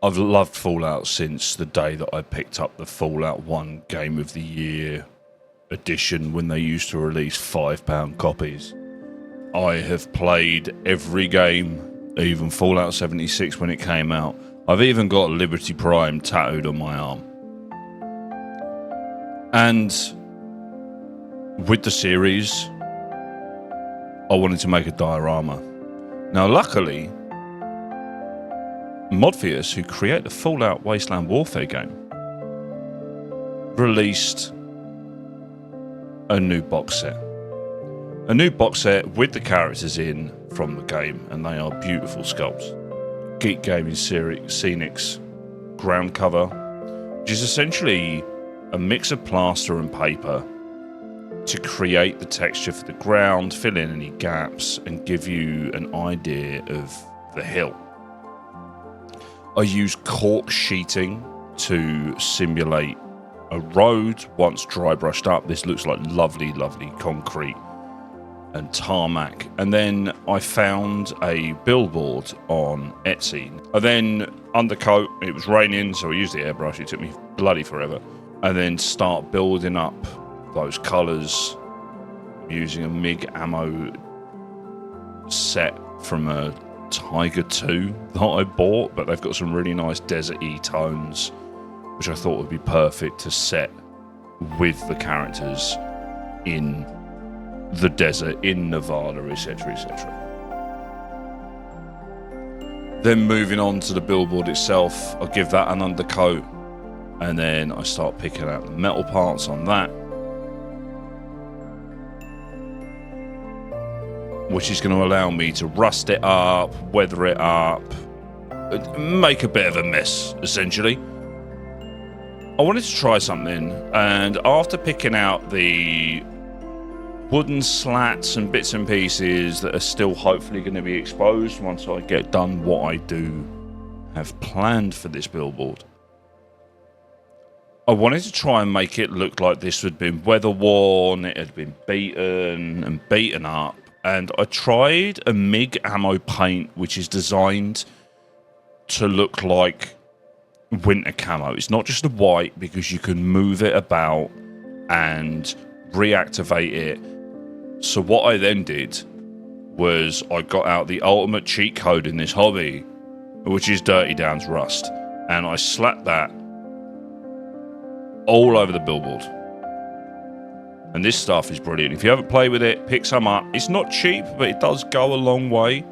I've loved Fallout since the day that I picked up the Fallout 1 Game of the Year edition when they used to release £5 copies. I have played every game, even Fallout 76 when it came out. I've even got Liberty Prime tattooed on my arm. And with the series, I wanted to make a diorama. Now, luckily, Modphius, who create the Fallout Wasteland Warfare game, released a new box set. A new box set with the characters in from the game, and they are beautiful sculpts. Geek Gaming Scenics ground cover, which is essentially a mix of plaster and paper to create the texture for the ground, fill in any gaps, and give you an idea of the hill. I use cork sheeting to simulate a road once dry brushed up. This looks like lovely, lovely concrete and tarmac. And then I found a billboard on Etsy. I then undercoat, it was raining, so I used the airbrush. It took me bloody forever. And then start building up those colours using a MIG ammo set from a Tiger 2 that I bought, but they've got some really nice desert-y tones, which I thought would be perfect to set with the characters in the desert, in Nevada, etc., etc. Then moving on to the billboard itself, I'll give that an undercoat, and then I start picking out the metal parts on that, which is going to allow me to rust it up, weather it up, make a bit of a mess, essentially. I wanted to try something, and after picking out the wooden slats and bits and pieces that are still hopefully going to be exposed once I get done what I do have planned for this billboard, I wanted to try and make it look like this had been weather worn, it had been beaten and beaten up. And I tried a MIG ammo paint, which is designed to look like winter camo. It's not just a white, because you can move it about and reactivate it. So what I then did was I got out the ultimate cheat code in this hobby, which is Dirty Down's Rust. And I slapped that all over the billboard. And this stuff is brilliant. If you haven't played with it, pick some up. It's not cheap, but it does go a long way.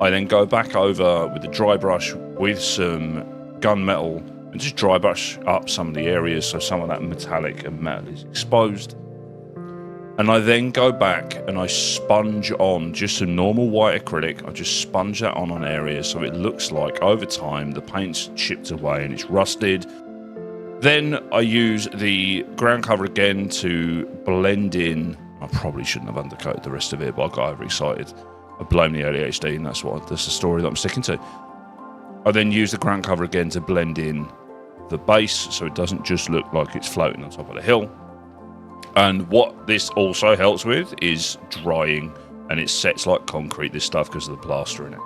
I then go back over with the dry brush with some gunmetal and just dry brush up some of the areas so some of that metallic and metal is exposed. And I then go back and I sponge on just some normal white acrylic. I just sponge that on areas so it looks like over time the paint's chipped away and it's rusted. Then I use the ground cover again to blend in. I probably shouldn't have undercoated the rest of it, but I got overexcited. I blame the ADHD, and that's the story that I'm sticking to. I then use the ground cover again to blend in the base so it doesn't just look like it's floating on top of the hill. And what this also helps with is drying, and it sets like concrete, this stuff, because of the plaster in it.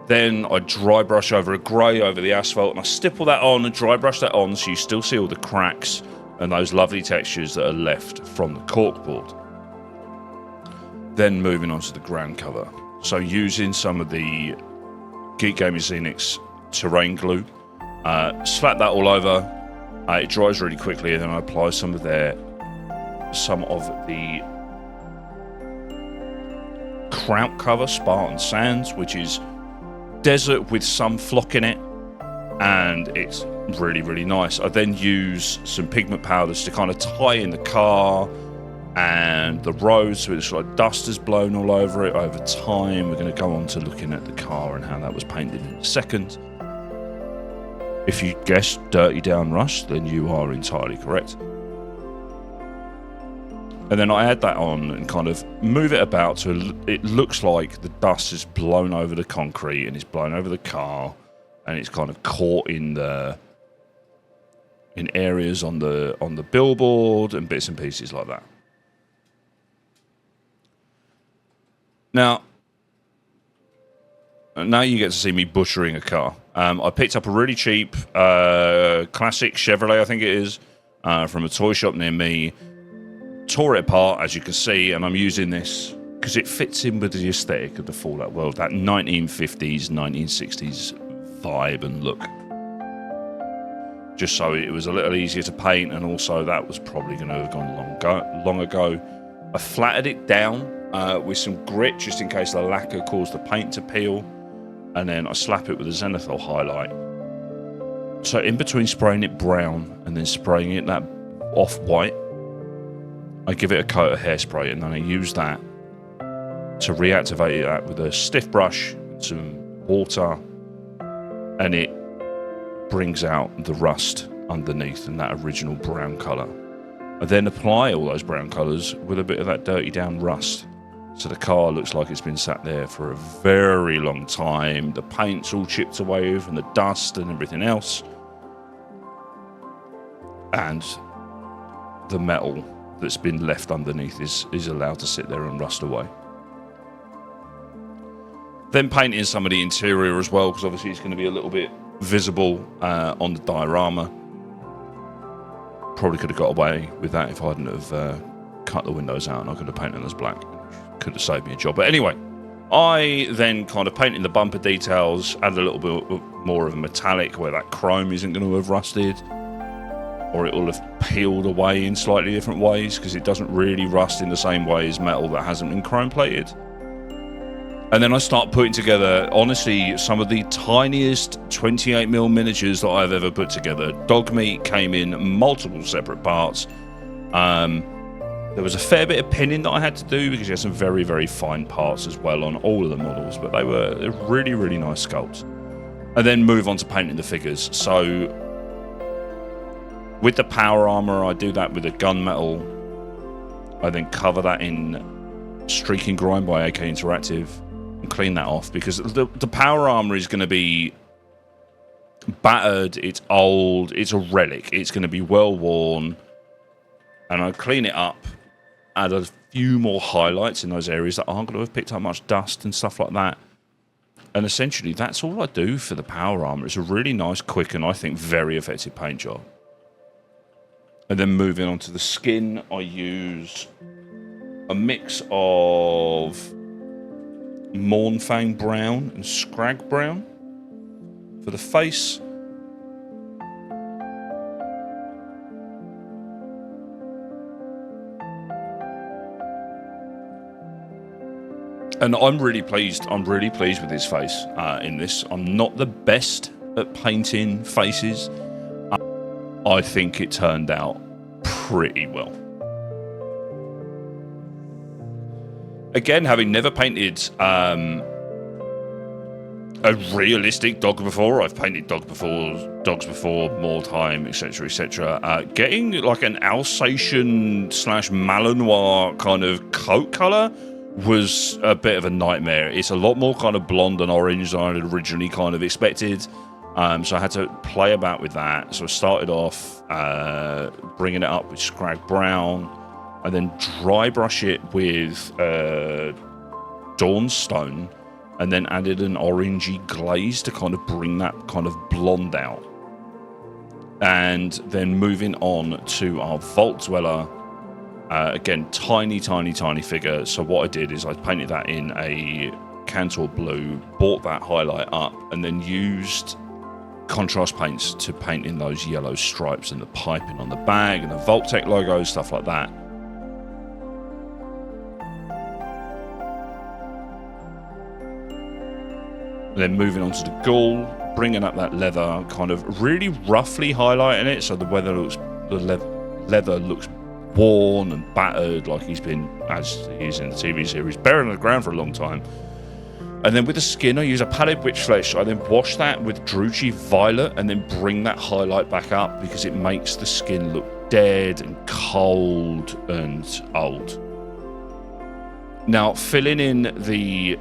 Then I dry brush over a grey over the asphalt, and I stipple that on and dry brush that on so you still see all the cracks and those lovely textures that are left from the corkboard. Then moving on to the ground cover. So using some of the Geek Gaming Scenics terrain glue, slap that all over. It dries really quickly, and then I apply some of the Kraut cover, Spartan Sands, which is desert with some flock in it, and it's really, really nice. I then use some pigment powders to kind of tie in the car and the road, so it's like dust has blown all over it over time. We're going to go on to looking at the car and how that was painted in a second. If you guessed Dirty Down Rust, then you are entirely correct. And then I add that on and kind of move it about so it looks like the dust is blown over the concrete and it's blown over the car, and it's kind of caught in areas on the billboard and bits and pieces like that. Now, now you get to see me butchering a car. I picked up a really cheap classic Chevrolet, I think it is, from a toy shop near me. Tore it apart, as you can see, and I'm using this because it fits in with the aesthetic of the Fallout world, that 1950s, 1960s vibe and look. Just so it was a little easier to paint, and also that was probably going to have gone long ago. I flattered it down with some grit, just in case the lacquer caused the paint to peel, and then I slap it with a zenithal highlight. So in between spraying it brown and then spraying it that off-white, I give it a coat of hairspray, and then I use that to reactivate that with a stiff brush, some water, and it brings out the rust underneath and that original brown colour. I then apply all those brown colours with a bit of that dirty down rust, so the car looks like it's been sat there for a very long time. The paint's all chipped away from the dust and everything else, and the metal that's been left underneath is allowed to sit there and rust away. Then painting some of the interior as well, because obviously it's going to be a little bit visible on the diorama. Probably could have got away with that if I hadn't have cut the windows out and I could have painted them as black. Could have saved me a job. But anyway, I then kind of painted the bumper details, added a little bit more of a metallic where that chrome isn't going to have rusted, or it will have peeled away in slightly different ways, because it doesn't really rust in the same way as metal that hasn't been chrome plated. And then I start putting together, honestly, some of the tiniest 28mm miniatures that I've ever put together. Dog meat came in multiple separate parts. There was a fair bit of pinning that I had to do because you had some very, very fine parts as well on all of the models, but they were really, really nice sculpts. And then move on to painting the figures. So with the power armor, I do that with a gunmetal. I then cover that in Streak and Grime by AK Interactive and clean that off, because the power armor is going to be battered, it's old, it's a relic, it's going to be well worn, and I clean it up, add a few more highlights in those areas that aren't going to have picked up much dust and stuff like that. And essentially that's all I do for the power armor. It's a really nice, quick, and I think very effective paint job. And then moving on to the skin, I use a mix of Mornfang brown and Scrag brown for the face. And I'm really pleased with his face in this. I'm not the best at painting faces. I think it turned out pretty well. Again, having never painted a realistic dog before, I've painted dogs before, more time, etc., etc. Getting like an Alsatian / Malinois kind of coat colour was a bit of a nightmare. It's a lot more kind of blonde and orange than I had originally kind of expected. So I had to play about with that. So I started off bringing it up with Scrag Brown, and then dry brush it with Dawnstone, and then added an orangey glaze to kind of bring that kind of blonde out. And then moving on to our Vault Dweller. Again, tiny figure. So what I did is I painted that in a Cantor blue, brought that highlight up, and then used contrast paints to paint in those yellow stripes and the piping on the bag and the Vault-Tec logo, stuff like that. And then moving on to the Ghoul, bringing up that leather, kind of really roughly highlighting it so the leather looks worn and battered, like he's been, as he is in the TV series, buried on the ground for a long time. And then with the skin, I use a Pallid Witch Flesh. I then wash that with Druchii Violet and then bring that highlight back up because it makes the skin look dead and cold and old. Now, filling in the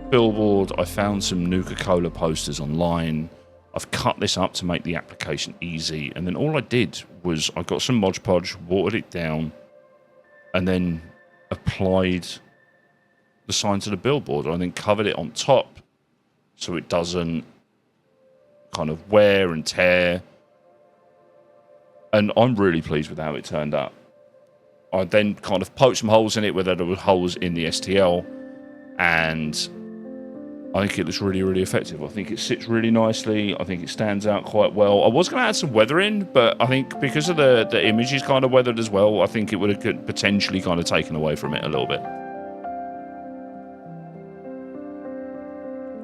billboard, I found some Nuka-Cola posters online. I've cut this up to make the application easy, and then all I did was I got some Mod Podge, watered it down, and then applied the sign to the billboard. I then covered it on top so it doesn't kind of wear and tear. And I'm really pleased with how it turned out. I then kind of poked some holes in it where there were holes in the STL, and I think it looks really, really effective. I think it sits really nicely. I think it stands out quite well. I was going to add some weather in, but I think because of the image is kind of weathered as well, I think it would have potentially kind of taken away from it a little bit.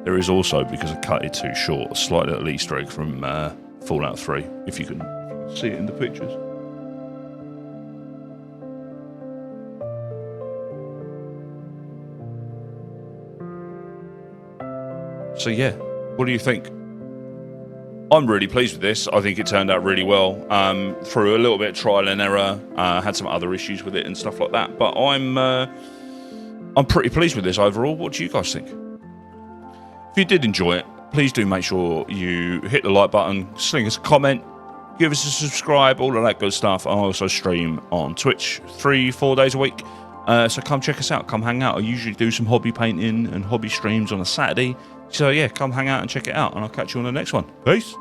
There is also, because I cut it too short, a slight little Easter egg from Fallout 3, if you can see it in the pictures. So yeah, what do you think? I'm really pleased with this. I think it turned out really well. Through a little bit of trial and error, had some other issues with it and stuff like that. But I'm pretty pleased with this overall. What do you guys think? If you did enjoy it, please do make sure you hit the like button, sling us a comment, give us a subscribe, all of that good stuff. I also stream on Twitch 3-4 days a week. So come check us out, come hang out. I usually do some hobby painting and hobby streams on a Saturday. So yeah, come hang out and check it out, and I'll catch you on the next one. Peace.